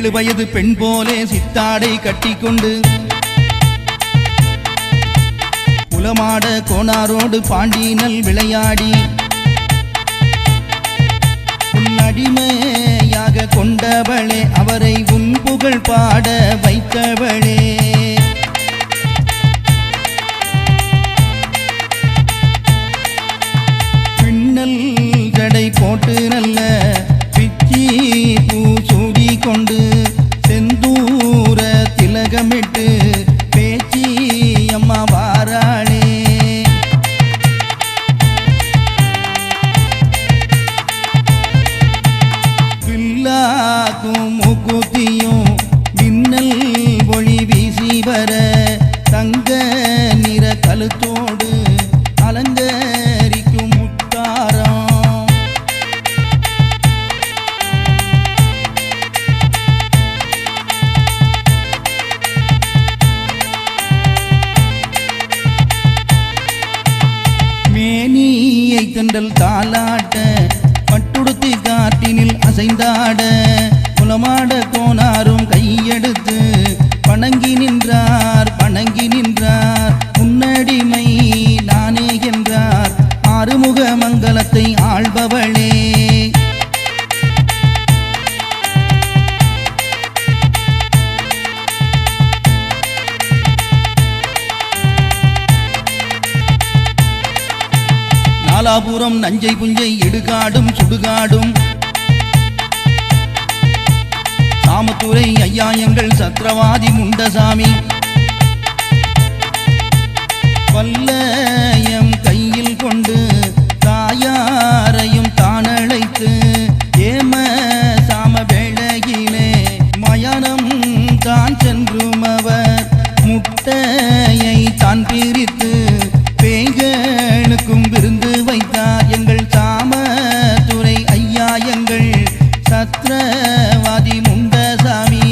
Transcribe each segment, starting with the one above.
7 வயது பெண் போலே சித்தாடை கட்டிக்கொண்டு புலமாட கோனாரோடு பாண்டினல் விளையாடி அடிமையாக கொண்டவளே அவரை உன் புகழ் பாட வைத்தவளே பின்னல் ஜடை போட்டு நல்ல பிச்சி பூ சூடி கொண்டு செந்தூர திலகமிட்டு பேச்சி அம்மா வாராளே மூக்குத்தியும் மின்னல் ஒளி வீசி வர தங்க நிற கழுத்தோடு அலங்கரிக்கும் முத்தாரம் மேனியை தென்றல் தாலாட்ட பட்டுடுத்தி காட்டினில் அசைந்தாட புலமாட கோனாரும் கையெடுத்து வணங்கி நின்றார் முன்னடிமை நானே என்றார் ஆறுமுக மங்கலத்தை ஆள்பவளே நாலாபுரம் நஞ்சை புஞ்சை இடுகாடும் சுடுகாடும் சாமத்துறை ஐயாயங்கள் சத்ரவாதி முண்டசாமி வல்லயம் கையில் கொண்டு தாயாரையும் தானழைத்து ஏம சாம வேளையிலே மயானம் தான் சென்றும் அவர் முட்டையை தான் பிரித்து பேய்களுக்கும் விருந்து வைத்தார் எங்கள் சாமத்துறை ஐயாயங்கள் சத்ரவாதி முண்டசாமி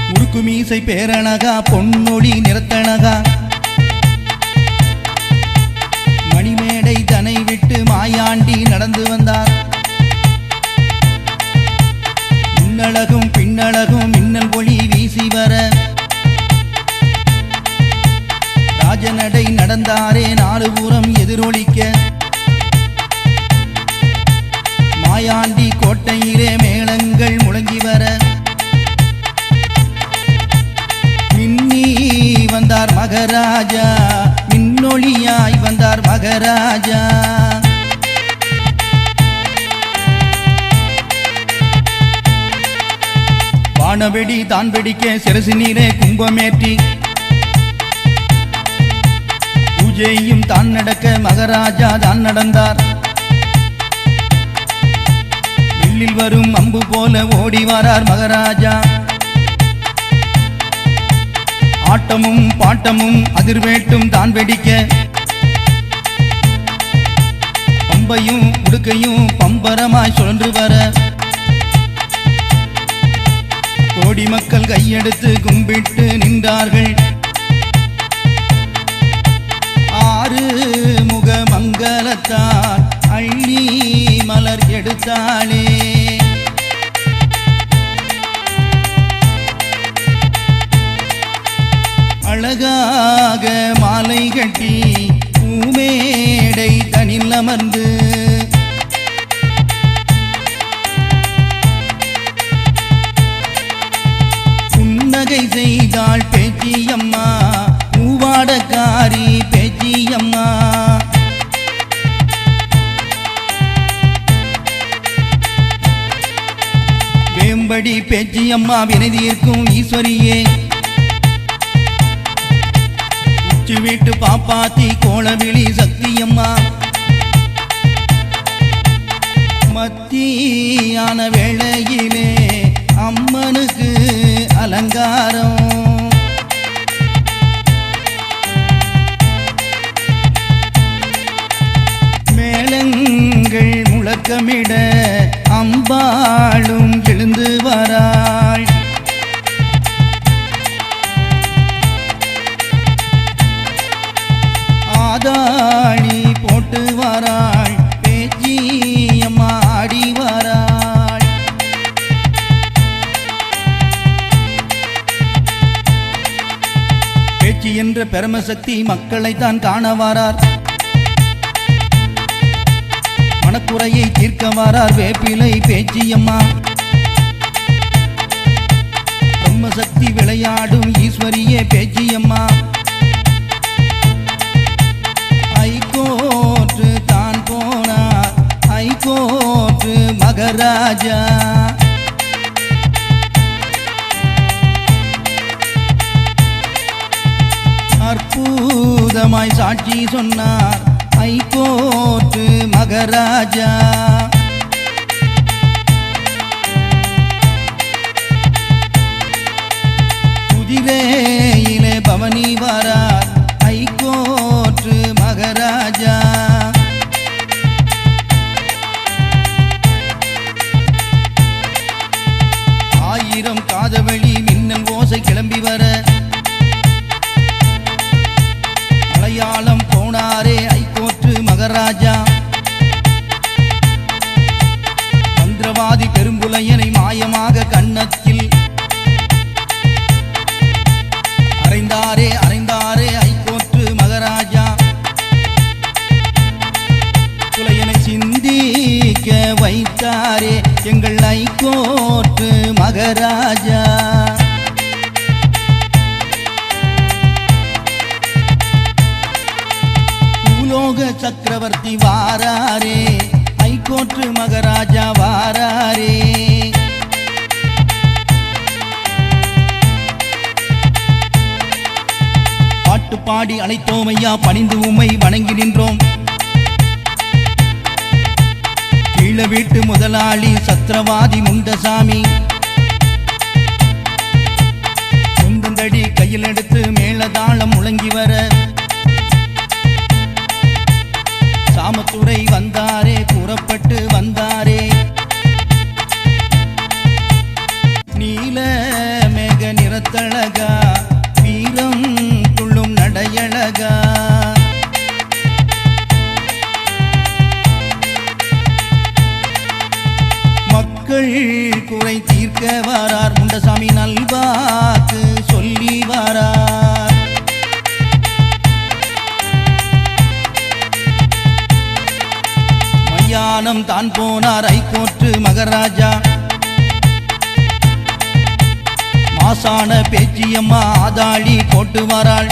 முறுக்கு மீசை பேரணகா பொன்னொழி நிறத்தனகா மணிமேடை தனை விட்டு மாயாண்டி நடந்து வந்தார் முன்னழகும் பின்னழகும் மின்னல் ஒளி வீசி வர ராஜநடை நடந்தாரே 4 புறம் எதிரொலிக்க மாயாண்டி கோட்டையிலே மேளங்கள் முழங்கி வர மின்னி வந்தார் மகராஜா மின்னொளியாய் வந்தார் மகராஜா வானவெடி தான் வெடிக்க சிரசு நீரே கும்பமேற்றி பூஜையும் தான் நடக்க மகராஜா தான் நடந்தார் வில்லில் வரும் அம்பு போல ஓடி வாரார் மகராஜா ஆட்டமும் பாட்டமும் அதிர்வேட்டும் தான் வெடிக்க பம்பையும் உடுக்கையும் பம்பரமாய் சுழன்று வர கோடி மக்கள் கையெடுத்து கும்பிட்டு நின்றார்கள் 6 முக மங்கலத்தால் அள்ளி மலர் எடுத்தாளே அழகாக மாலை கட்டி பூமேடை தனில் அமர்ந்து புன்னகை செய்தாள் பேச்சியம்மா பூவாடக்காரி பேச்சியம்மா வேம்படி பேச்சியம்மா வினதியிருக்கும் ஈஸ்வரியே உச்சி வீட்டு பாப்பாத்தி கோலவிழி சக்தியம்மா மத்தியான வேளையிலே அம்மனுக்கு அலங்காரம் மேளங்கள் முழக்கமிட அம்பாளும் எழுந்து வராள் பிரம்மசக்தி மக்களைத்தான் காண வாரார், மனக்குறையை தீர்க்க வாரார் வேப்பிலை பேச்சியம்மா. பிரம்மசக்தி விளையாடும் ஈஸ்வரியே பேச்சியம்மா. ஐகோர்ட்டு தான் போனார் ஐகோர்ட்டு மகராஜா. அற்புதமாய் சாட்சி சொன்னார் ஐகோர்ட்டு மகராஜா. குதிரையிலே பவனி வாரார் ஐகோர்ட்டு மகராஜா. ஆயிரம் காதவழி மின்னல் ஓசை கிளம்பி வர மலையாளம் போனாரே ஐகோர்ட்டு மகராஜா. மந்திரவாதி பெரும்புலையனை மாயமாக கன்னத்தில் அறைந்தாரே ஐகோர்ட்டு மகராஜா. புலையனை சிந்திக்க வைத்தாரே எங்கள் ஐகோர்ட்டு மகராஜா. பூலோக சக்கரவர்த்தி வாராரே ஐகோர்ட்டு மகராஜா வாராரே. பாட்டு பாடி அழைத்தோம் ஐயா, பணிந்து உம்மை வணங்கி நின்றோம். கீழ வீட்டு முதலாளி சத்திரவாதி முண்டசாமி சொந்தந்தடி கையில் எடுத்து மேளதாளம் முழங்கி வர சாமத்துறை வந்தாரே புறப்பட்டு வந்தாரே. நீல மேக நிறத்தழகா வீரம் துள்ளும் நடையழகா. மக்கள் குறை தீர்க்க வாரார் முண்டசாமி நல்வாக்கு சொல்லி வாரார். மையானம் தான் போனார் ஐகோர்ட்டு மகராஜா. மாசான பேச்சியம்மா ஆதாளி போட்டு வாராள்.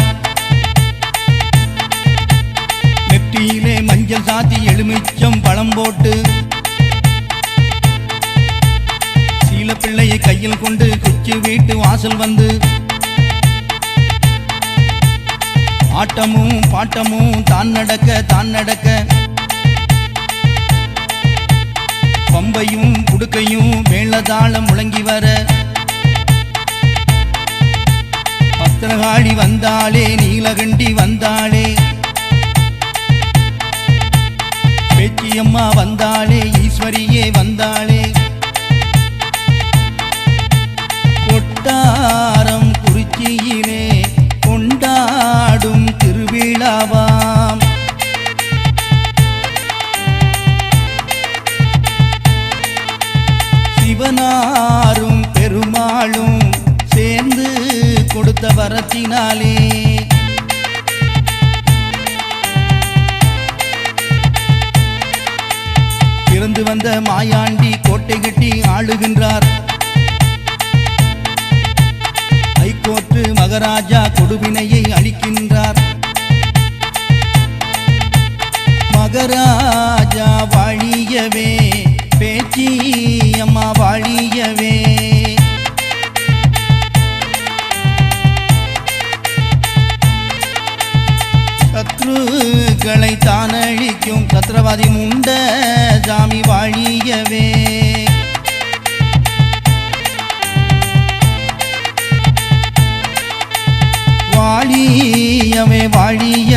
நெற்றியிலே மஞ்சள் சாத்தி எலுமிச்சம் பழம் போட்டு சீலப்பிள்ளையை கையில் கொண்டு குச்சி வீட்டு வாசல் வந்து ஆட்டமும் பாட்டமும் தான் நடக்க பம்பையும் குடுக்கையும் மேளதாளம் முழங்கி வர பத்திரகாளி வந்தாளே நீலகண்டி வந்தாளே. பேச்சியம்மா வந்தாளே ஈஸ்வரியே வந்தாளே. கொட்டாரம் குறிச்சியிலே கொண்டாடும் திருவிழாவாம். சிவனாரும் பெருமாளும் சேர்ந்து கொடுத்த வரத்தினாலே பிறந்து வந்த மாயாண்டி கோட்டை கட்டி ஆளுகின்றார். ஐகோர்ட்டு மகராஜா கொடுவினையை அளிக்கின்றார். மகராஜா வாழியவே பேச்சியம்மா வாழியவே. சத்ருக்களை தானழிக்கும் சத்ரவாதி முண்டசாமி வாழியவே. வாழியவே வாழிய